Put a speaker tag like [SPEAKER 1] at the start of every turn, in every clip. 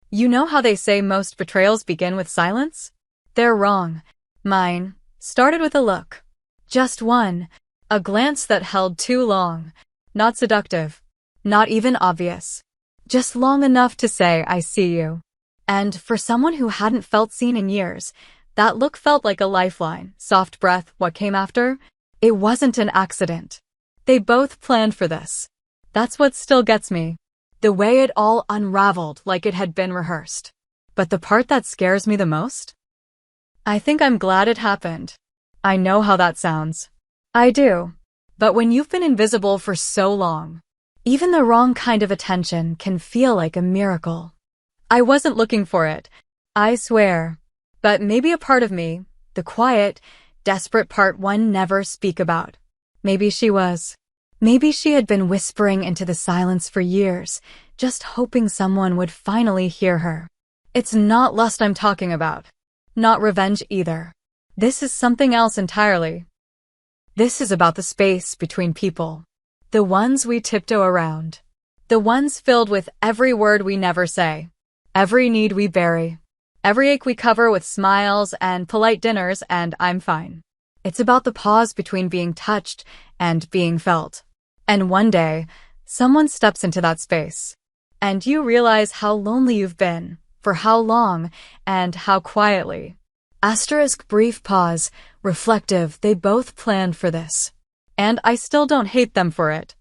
[SPEAKER 1] You know how they say most betrayals begin with silence? They're wrong. Mine started with a look. Just one. A glance that held too long. Not seductive. Not even obvious. Just long enough to say, I see you. And for someone who hadn't felt seen in years, that look felt like a lifeline. Soft breath, what came after? It wasn't an accident. They both planned for this. That's what still gets me. The way it all unraveled like it had been rehearsed. But the part that scares me the most? I think I'm glad it happened. I know how that sounds. I do. But when you've been invisible for so long, even the wrong kind of attention can feel like a miracle. I wasn't looking for it, I swear. But maybe a part of me, the quiet, desperate part one never speak about. Maybe she was. Maybe she had been whispering into the silence for years, just hoping someone would finally hear her. It's not lust I'm talking about. Not revenge either. This is something else entirely. This is about the space between people. The ones we tiptoe around. The ones filled with every word we never say. Every need we bury. Every ache we cover with smiles and polite dinners and I'm fine. It's about the pause between being touched and being felt. And one day, someone steps into that space. And you realize how lonely you've been, for how long, and how quietly. Asterisk brief pause, reflective, they both planned for this. And I still don't hate them for it.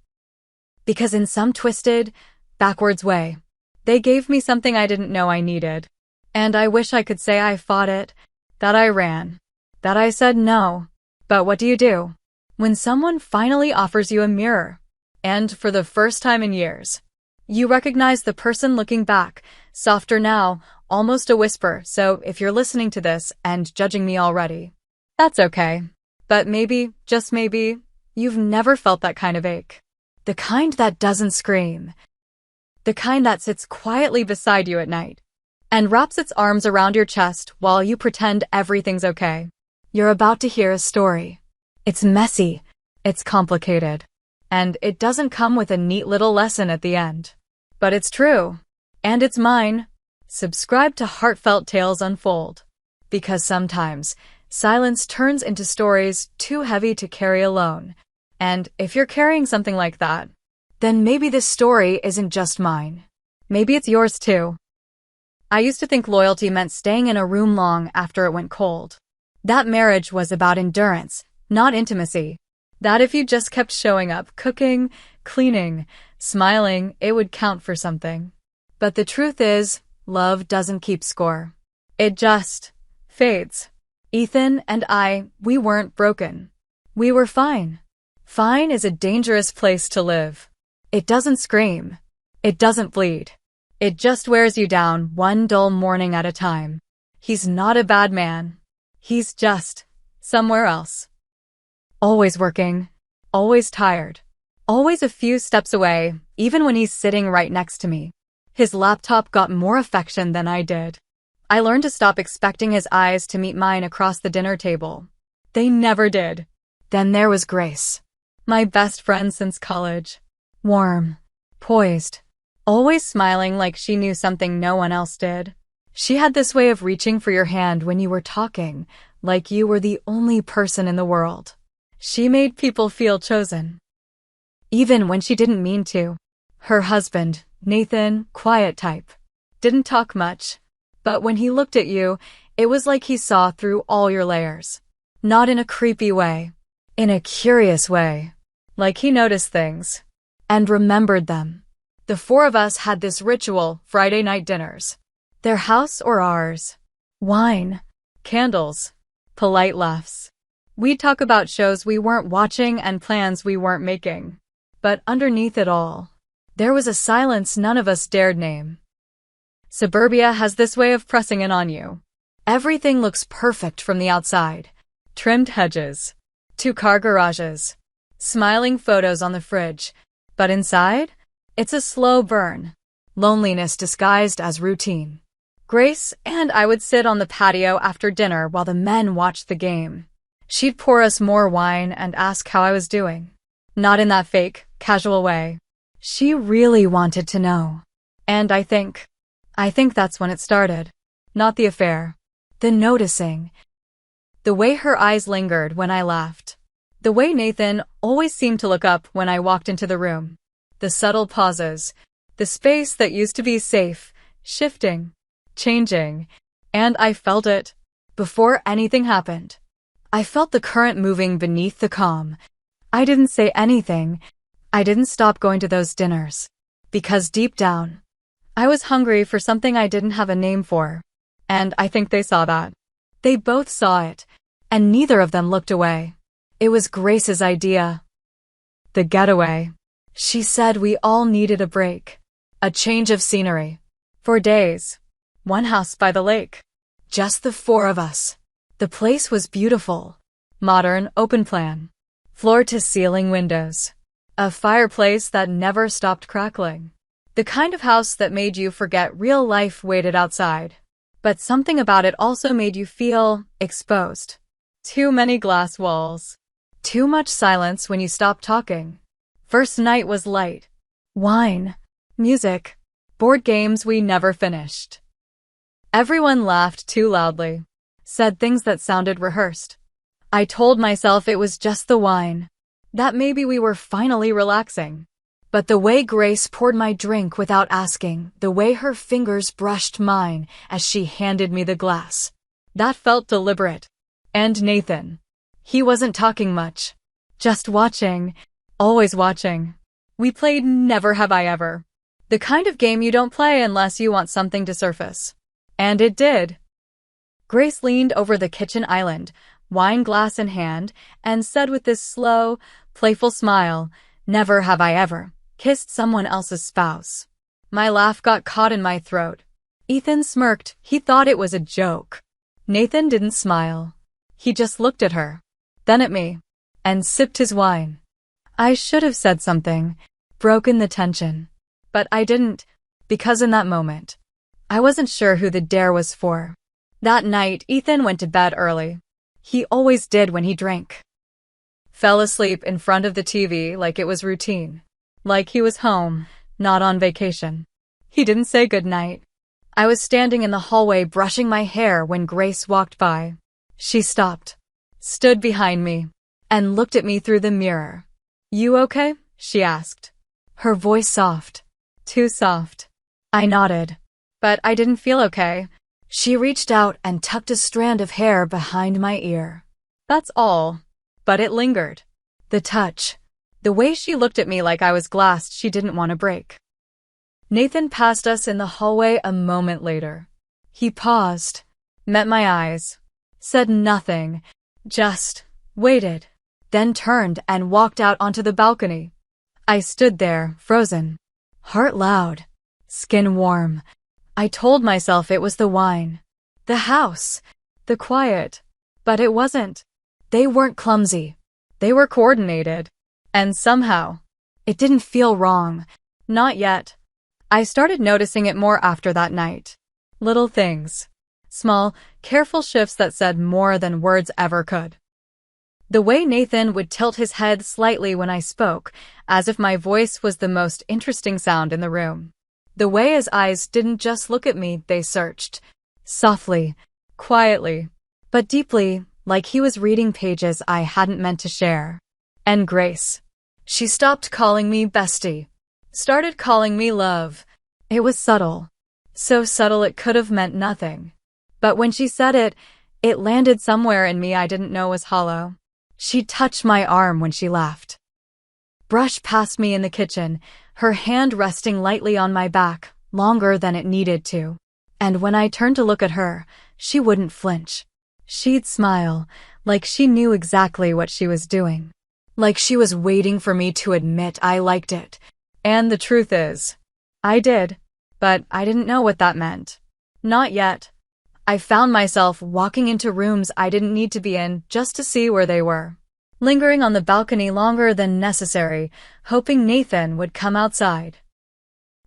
[SPEAKER 1] Because in some twisted, backwards way, they gave me something I didn't know I needed. And I wish I could say I fought it, that I ran, that I said no. But what do? When someone finally offers you a mirror, and for the first time in years, you recognize the person looking back, softer now, almost a whisper, so if you're listening to this and judging me already, that's okay. But maybe, just maybe, you've never felt that kind of ache. The kind that doesn't scream. The kind that sits quietly beside you at night and wraps its arms around your chest while you pretend everything's okay. You're about to hear a story. It's messy, it's complicated, and it doesn't come with a neat little lesson at the end. But it's true, and it's mine. Subscribe to Heartfelt Tales Unfold, because sometimes silence turns into stories too heavy to carry alone. And if you're carrying something like that, then maybe this story isn't just mine. Maybe it's yours too. I used to think loyalty meant staying in a room long after it went cold. That marriage was about endurance, not intimacy. That if you just kept showing up, cooking, cleaning, smiling, it would count for something. But the truth is, love doesn't keep score. It just fades. Ethan and I, we weren't broken. We were fine. Fine is a dangerous place to live. It doesn't scream. It doesn't bleed. It just wears you down one dull morning at a time. He's not a bad man. He's just somewhere else. Always working. Always tired. Always a few steps away, even when he's sitting right next to me. His laptop got more affection than I did. I learned to stop expecting his eyes to meet mine across the dinner table. They never did. Then there was Grace. My best friend since college. Warm. Poised. Always smiling like she knew something no one else did. She had this way of reaching for your hand when you were talking, like you were the only person in the world. She made people feel chosen. Even when she didn't mean to. Her husband, Nathan, quiet type. Didn't talk much. But when he looked at you, it was like he saw through all your layers. Not in a creepy way. In a curious way. Like he noticed things. And remembered them. The four of us had this ritual, Friday night dinners. Their house or ours. Wine. Candles. Polite laughs. We'd talk about shows we weren't watching and plans we weren't making. But underneath it all, there was a silence none of us dared name. Suburbia has this way of pressing in on you. Everything looks perfect from the outside. Trimmed hedges. 2-car garages. Smiling photos on the fridge. But inside, it's a slow burn. Loneliness disguised as routine. Grace and I would sit on the patio after dinner while the men watched the game. She'd pour us more wine and ask how I was doing. Not in that fake, casual way. She really wanted to know. And I think, I think that's when it started. Not the affair. The noticing. The way her eyes lingered when I laughed. The way Nathan always seemed to look up when I walked into the room. The subtle pauses. The space that used to be safe, shifting, changing. And I felt it. Before anything happened. I felt the current moving beneath the calm. I didn't say anything. I didn't stop going to those dinners. Because deep down, I was hungry for something I didn't have a name for. And I think they saw that. They both saw it. And neither of them looked away. It was Grace's idea. The getaway. She said we all needed a break. A change of scenery. For days. One house by the lake. Just the four of us. The place was beautiful. Modern, open plan. Floor-to-ceiling windows. A fireplace that never stopped crackling. The kind of house that made you forget real life waited outside. But something about it also made you feel exposed. Too many glass walls. Too much silence when you stopped talking. First night was light. Wine. Music. Board games we never finished. Everyone laughed too loudly. Said things that sounded rehearsed. I told myself it was just the wine. That maybe we were finally relaxing. But the way Grace poured my drink without asking, the way her fingers brushed mine as she handed me the glass, that felt deliberate. And Nathan. He wasn't talking much. Just watching. Always watching. We played Never Have I Ever. The kind of game you don't play unless you want something to surface. And it did. Grace leaned over the kitchen island, wine glass in hand, and said with this slow, playful smile, "Never have I ever kissed someone else's spouse." My laugh got caught in my throat. Ethan smirked. He thought it was a joke. Nathan didn't smile. He just looked at her, then at me, and sipped his wine. I should have said something, broken the tension. But I didn't, because in that moment, I wasn't sure who the dare was for. That night, Ethan went to bed early. He always did when he drank. Fell asleep in front of the TV like it was routine. Like he was home, not on vacation. He didn't say goodnight. I was standing in the hallway brushing my hair when Grace walked by. She stopped, stood behind me, and looked at me through the mirror. "You okay?" she asked. Her voice soft. Too soft. I nodded. But I didn't feel okay. She reached out and tucked a strand of hair behind my ear. That's all. But it lingered. The touch. The way she looked at me like I was glass she didn't want to break. Nathan passed us in the hallway a moment later. He paused, met my eyes, said nothing, just waited, then turned and walked out onto the balcony. I stood there, frozen, heart loud, skin warm. I told myself it was the wine, the house, the quiet. But it wasn't. They weren't clumsy. They were coordinated. And somehow, it didn't feel wrong. Not yet. I started noticing it more after that night. Little things. Small, careful shifts that said more than words ever could. The way Nathan would tilt his head slightly when I spoke, as if my voice was the most interesting sound in the room. The way his eyes didn't just look at me, they searched. Softly, quietly, but deeply, like he was reading pages I hadn't meant to share. And Grace. She stopped calling me bestie. Started calling me love. It was subtle. So subtle it could have meant nothing. But when she said it, it landed somewhere in me I didn't know was hollow. She touched my arm when she laughed. Brushed past me in the kitchen, her hand resting lightly on my back, longer than it needed to. And when I turned to look at her, she wouldn't flinch. She'd smile, like she knew exactly what she was doing. Like she was waiting for me to admit I liked it. And the truth is, I did. But I didn't know what that meant. Not yet. I found myself walking into rooms I didn't need to be in just to see where they were. Lingering on the balcony longer than necessary, hoping Nathan would come outside.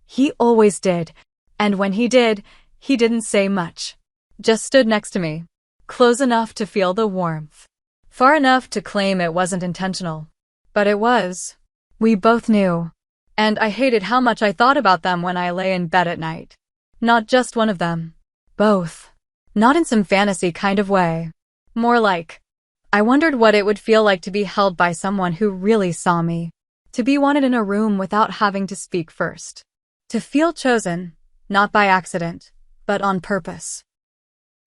[SPEAKER 1] He always did, and when he did, he didn't say much. Just stood next to me, close enough to feel the warmth. Far enough to claim it wasn't intentional. But it was. We both knew. And I hated how much I thought about them when I lay in bed at night. Not just one of them. Both. Not in some fantasy kind of way. More like, I wondered what it would feel like to be held by someone who really saw me. To be wanted in a room without having to speak first. To feel chosen, not by accident, but on purpose.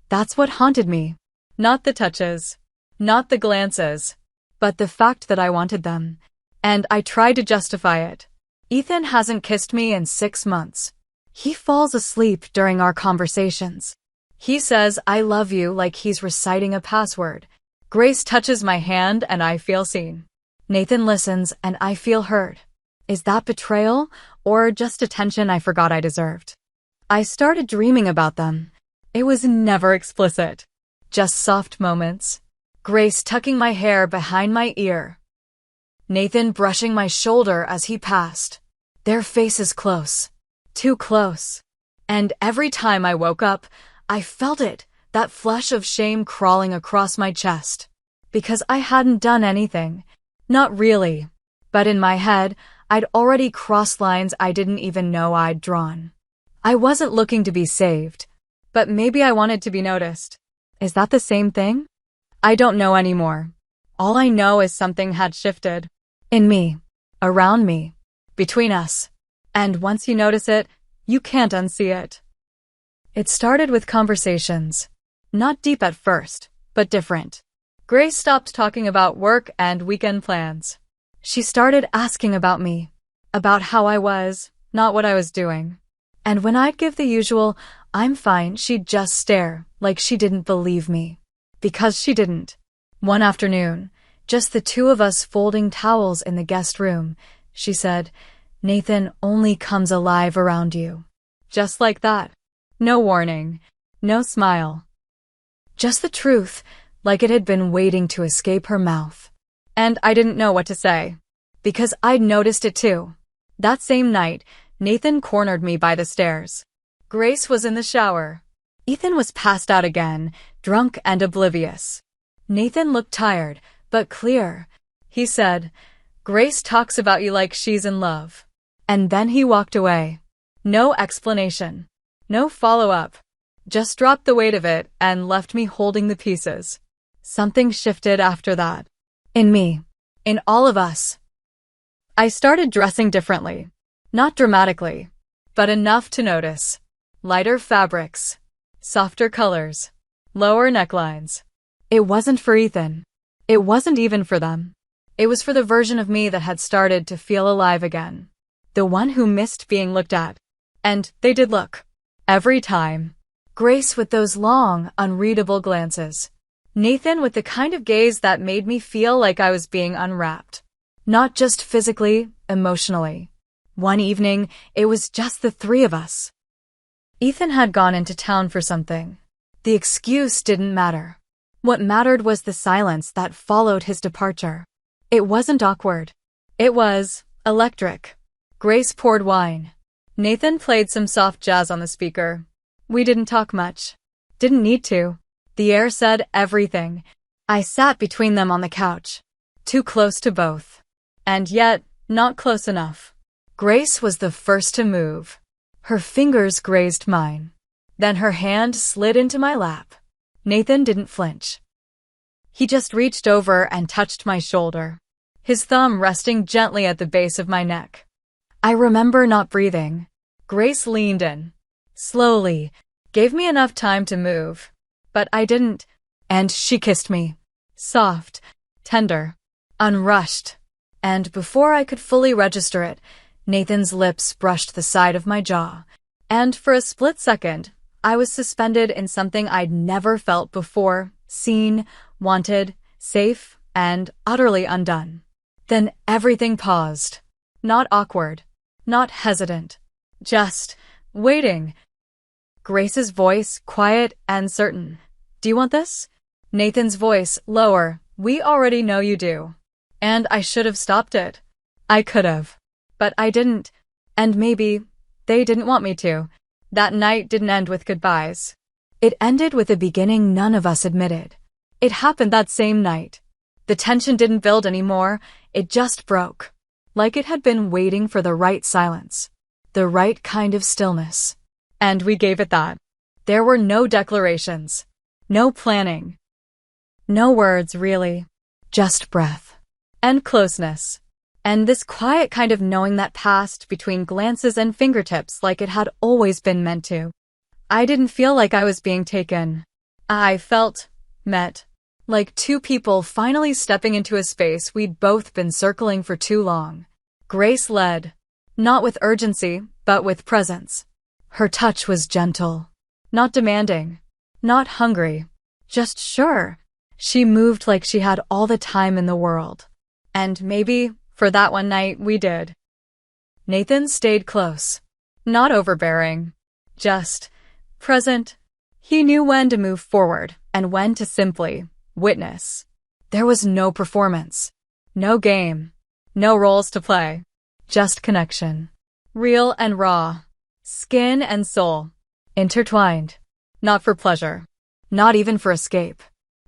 [SPEAKER 1] That's what haunted me. Not the touches. Not the glances. But the fact that I wanted them. And I tried to justify it. Ethan hasn't kissed me in 6 months. He falls asleep during our conversations. He says, I love you, like he's reciting a password. Grace touches my hand and I feel seen. Nathan listens and I feel heard. Is that betrayal or just attention I forgot I deserved? I started dreaming about them. It was never explicit. Just soft moments. Grace tucking my hair behind my ear. Nathan brushing my shoulder as he passed. Their faces close. Too close. And every time I woke up, I felt it, that flush of shame crawling across my chest. Because I hadn't done anything. Not really. But in my head, I'd already crossed lines I didn't even know I'd drawn. I wasn't looking to be saved. But maybe I wanted to be noticed. Is that the same thing? I don't know anymore. All I know is something had shifted. In me. Around me. Between us. And once you notice it, you can't unsee it. It started with conversations. Not deep at first, but different. Grace stopped talking about work and weekend plans. She started asking about me. About how I was, not what I was doing. And when I'd give the usual, I'm fine, she'd just stare, like she didn't believe me. Because she didn't. One afternoon, just the two of us folding towels in the guest room, she said, Nathan only comes alive around you. Just like that. No warning. No smile. Just the truth, like it had been waiting to escape her mouth. And I didn't know what to say. Because I'd noticed it too. That same night, Nathan cornered me by the stairs. Grace was in the shower. Ethan was passed out again, drunk and oblivious. Nathan looked tired, but clear. He said, Grace talks about you like she's in love. And then he walked away. No explanation. No follow-up. Just dropped the weight of it and left me holding the pieces. Something shifted after that. In me. In all of us. I started dressing differently. Not dramatically, but enough to notice. Lighter fabrics. Softer colors. Lower necklines. It wasn't for Ethan. It wasn't even for them. It was for the version of me that had started to feel alive again. The one who missed being looked at. And they did look. Every time. Grace with those long, unreadable glances. Nathan with the kind of gaze that made me feel like I was being unwrapped. Not just physically, emotionally. One evening, it was just the three of us. Ethan had gone into town for something. The excuse didn't matter. What mattered was the silence that followed his departure. It wasn't awkward. It was electric. Grace poured wine. Nathan played some soft jazz on the speaker. We didn't talk much. Didn't need to. The air said everything. I sat between them on the couch. Too close to both. And yet, not close enough. Grace was the first to move. Her fingers grazed mine. Then her hand slid into my lap. Nathan didn't flinch. He just reached over and touched my shoulder. His thumb resting gently at the base of my neck. I remember not breathing. Grace leaned in. Slowly. Gave me enough time to move. But I didn't. And she kissed me. Soft. Tender. Unrushed. And before I could fully register it, Nathan's lips brushed the side of my jaw. And for a split second, I was suspended in something I'd never felt before, seen, wanted, safe, and utterly undone. Then everything paused. Not awkward. Not hesitant. Just waiting. Grace's voice, quiet and certain. Do you want this? Nathan's voice, lower. We already know you do. And I should have stopped it. I could have. But I didn't. And maybe they didn't want me to. That night didn't end with goodbyes. It ended with a beginning none of us admitted. It happened that same night. The tension didn't build anymore. It just broke. Like it had been waiting for the right silence. The right kind of stillness. And we gave it that. There were no declarations. No planning. No words, really. Just breath. And closeness. And this quiet kind of knowing that passed between glances and fingertips like it had always been meant to. I didn't feel like I was being taken. I felt met. Like two people finally stepping into a space we'd both been circling for too long. Grace led. Not with urgency, but with presence. Her touch was gentle. Not demanding. Not hungry. Just sure. She moved like she had all the time in the world. And maybe, for that one night, we did. Nathan stayed close. Not overbearing. Just present. He knew when to move forward and when to simply witness. There was no performance. No game. No roles to play. Just connection. Real and raw. Skin and soul. Intertwined. Not for pleasure. Not even for escape.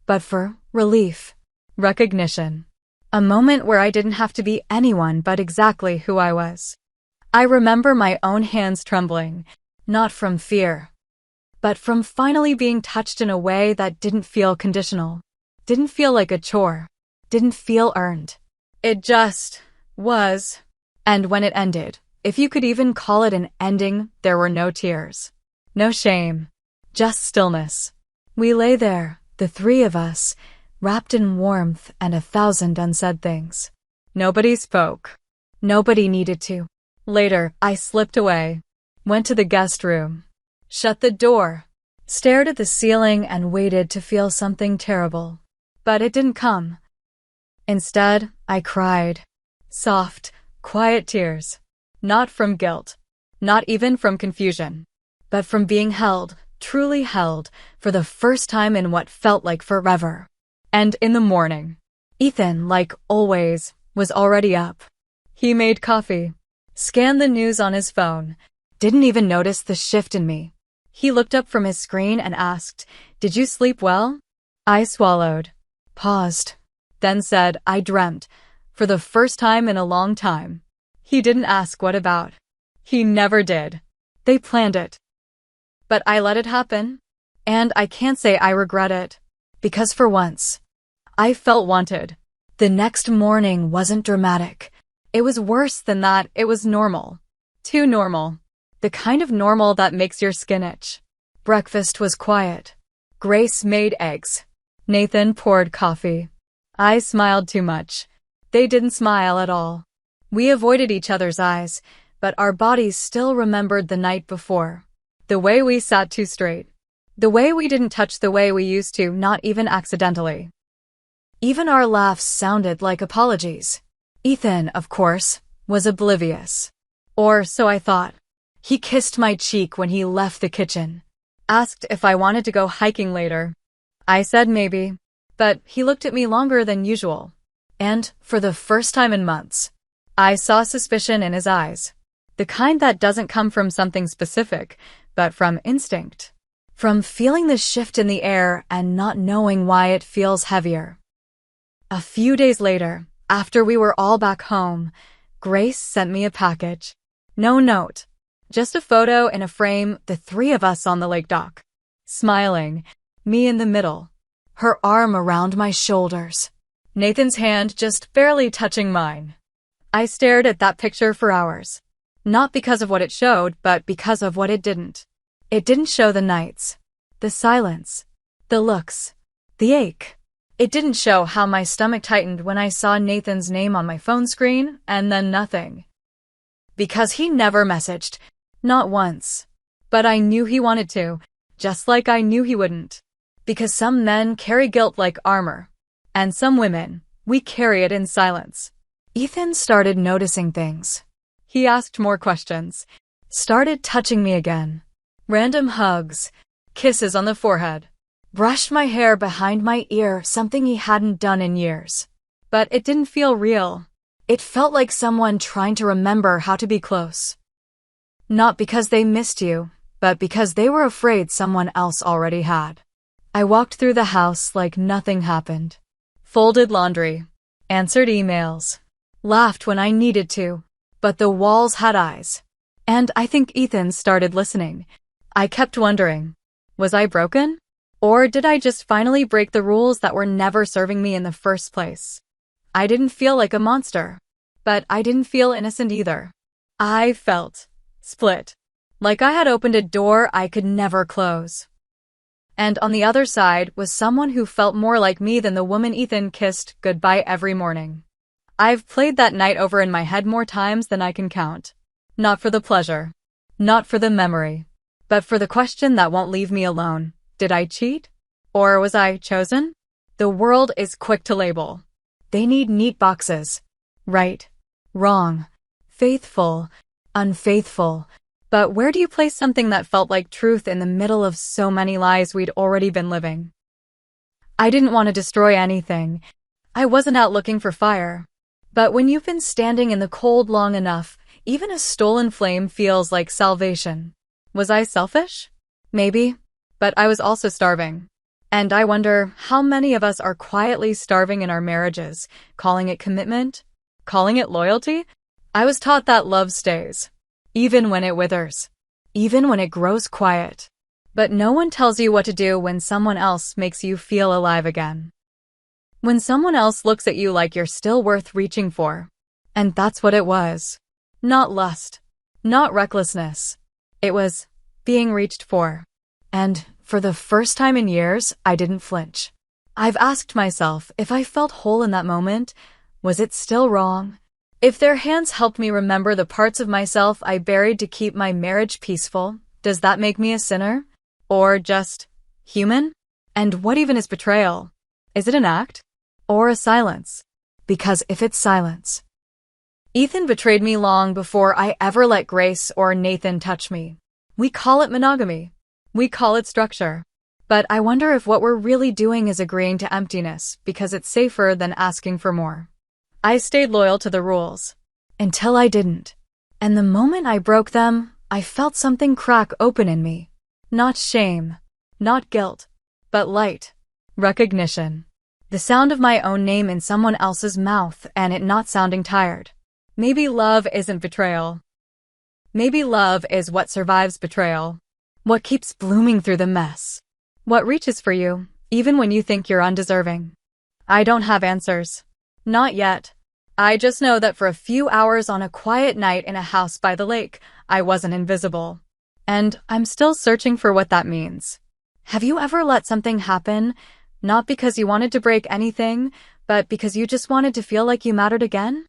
[SPEAKER 1] But for relief. Recognition. A moment where I didn't have to be anyone but exactly who I was. I remember my own hands trembling, not from fear, but from finally being touched in a way that didn't feel conditional, didn't feel like a chore, didn't feel earned. It just was. And when it ended, if you could even call it an ending, there were no tears. No shame. Just stillness. We lay there, the three of us, wrapped in warmth and 1,000 unsaid things. Nobody spoke. Nobody needed to. Later, I slipped away, went to the guest room, shut the door, stared at the ceiling and waited to feel something terrible. But it didn't come. Instead, I cried. Soft, quiet tears. Not from guilt. Not even from confusion. But from being held, truly held, for the first time in what felt like forever. And in the morning, Ethan, like always, was already up. He made coffee, scanned the news on his phone, didn't even notice the shift in me. He looked up from his screen and asked, "Did you sleep well?" I swallowed, paused, then said, "I dreamt," for the first time in a long time. He didn't ask what about. He never did. They planned it. But I let it happen. And I can't say I regret it. Because for once, I felt wanted. The next morning wasn't dramatic. It was worse than that. It was normal. Too normal. The kind of normal that makes your skin itch. Breakfast was quiet. Grace made eggs. Nathan poured coffee. I smiled too much. They didn't smile at all. We avoided each other's eyes, but our bodies still remembered the night before. The way we sat too straight. The way we didn't touch the way we used to, not even accidentally. Even our laughs sounded like apologies. Ethan, of course, was oblivious. Or so I thought. He kissed my cheek when he left the kitchen. Asked if I wanted to go hiking later. I said maybe. But he looked at me longer than usual. And, for the first time in months, I saw suspicion in his eyes. The kind that doesn't come from something specific, but from instinct. From feeling the shift in the air and not knowing why it feels heavier. A few days later, after we were all back home, Grace sent me a package. No note. Just a photo in a frame, the three of us on the lake dock. Smiling, me in the middle. Her arm around my shoulders. Nathan's hand just barely touching mine. I stared at that picture for hours. Not because of what it showed, but because of what it didn't. It didn't show the nights, the silence, the looks, the ache. It didn't show how my stomach tightened when I saw Nathan's name on my phone screen, and then nothing. Because he never messaged. Not once. But I knew he wanted to, just like I knew he wouldn't. Because some men carry guilt like armor. And some women, we carry it in silence. Ethan started noticing things. He asked more questions. Started touching me again. Random hugs. Kisses on the forehead. Brushed my hair behind my ear, something he hadn't done in years. But it didn't feel real. It felt like someone trying to remember how to be close. Not because they missed you, but because they were afraid someone else already had. I walked through the house like nothing happened. Folded laundry. Answered emails. Laughed when I needed to. But the walls had eyes. And I think Ethan started listening. I kept wondering, was I broken? Or did I just finally break the rules that were never serving me in the first place? I didn't feel like a monster, but I didn't feel innocent either. I felt split, like I had opened a door I could never close. And on the other side was someone who felt more like me than the woman Ethan kissed goodbye every morning. I've played that night over in my head more times than I can count. Not for the pleasure, not for the memory, but for the question that won't leave me alone. Did I cheat? Or was I chosen? The world is quick to label. They need neat boxes. Right, wrong, faithful, unfaithful. But where do you place something that felt like truth in the middle of so many lies we'd already been living? I didn't want to destroy anything. I wasn't out looking for fire. But when you've been standing in the cold long enough, even a stolen flame feels like salvation. Was I selfish? Maybe. But I was also starving. And I wonder how many of us are quietly starving in our marriages, calling it commitment, calling it loyalty. I was taught that love stays, even when it withers, even when it grows quiet. But no one tells you what to do when someone else makes you feel alive again. When someone else looks at you like you're still worth reaching for. And that's what it was. Not lust, not recklessness. It was being reached for. And for the first time in years, I didn't flinch. I've asked myself if I felt whole in that moment, was it still wrong? If their hands helped me remember the parts of myself I buried to keep my marriage peaceful, does that make me a sinner? Or just human? And what even is betrayal? Is it an act? Or a silence? Because if it's silence. Ethan betrayed me long before I ever let Grace or Nathan touch me. We call it monogamy. We call it structure. But I wonder if what we're really doing is agreeing to emptiness because it's safer than asking for more. I stayed loyal to the rules. Until I didn't. And the moment I broke them, I felt something crack open in me. Not shame, not guilt, but light. Recognition. The sound of my own name in someone else's mouth and it not sounding tired. Maybe love isn't betrayal. Maybe love is what survives betrayal. What keeps blooming through the mess. What reaches for you, even when you think you're undeserving. I don't have answers. Not yet. I just know that for a few hours on a quiet night in a house by the lake, I wasn't invisible. And I'm still searching for what that means. Have you ever let something happen, not because you wanted to break anything, but because you just wanted to feel like you mattered again?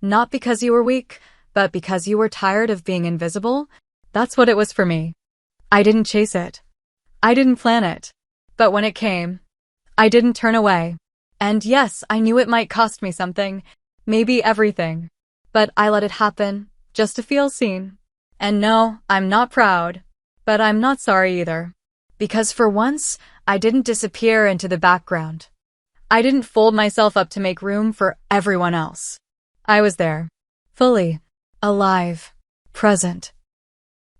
[SPEAKER 1] Not because you were weak, but because you were tired of being invisible? That's what it was for me. I didn't chase it. I didn't plan it. But when it came, I didn't turn away. And yes, I knew it might cost me something, maybe everything. But I let it happen, just to feel seen. And no, I'm not proud. But I'm not sorry either. Because for once, I didn't disappear into the background. I didn't fold myself up to make room for everyone else. I was there. Fully. Alive. Present.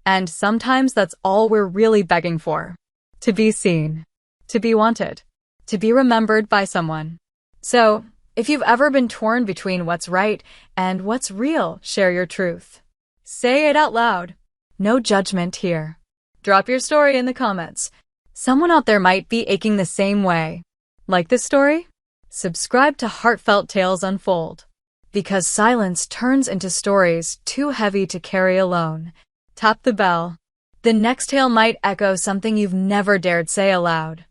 [SPEAKER 1] And sometimes that's all we're really begging for. To be seen. To be wanted. To be remembered by someone. So, if you've ever been torn between what's right and what's real, share your truth. Say it out loud. No judgment here. Drop your story in the comments. Someone out there might be aching the same way. Like this story? Subscribe to Heartfelt Tales Unfold. Because silence turns into stories too heavy to carry alone. Tap the bell. The next tale might echo something you've never dared say aloud.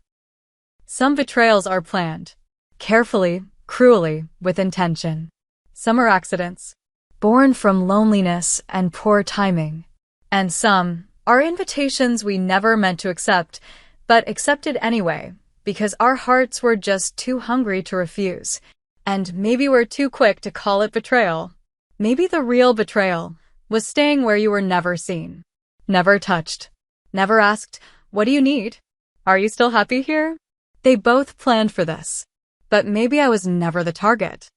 [SPEAKER 1] Some betrayals are planned. Carefully, cruelly, with intention. Some are accidents. Born from loneliness and poor timing. And some are invitations we never meant to accept, but accepted anyway, because our hearts were just too hungry to refuse. And maybe we're too quick to call it betrayal. Maybe the real betrayal was staying where you were never seen, never touched, never asked, "What do you need? Are you still happy here?" They both planned for this. But maybe I was never the target.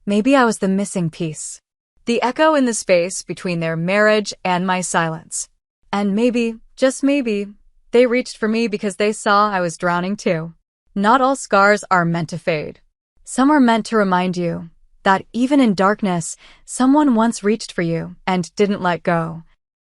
[SPEAKER 1] Maybe I was the missing piece. The echo in the space between their marriage and my silence. And maybe, just maybe, they reached for me because they saw I was drowning too. Not all scars are meant to fade. Some are meant to remind you that even in darkness, someone once reached for you and didn't let go.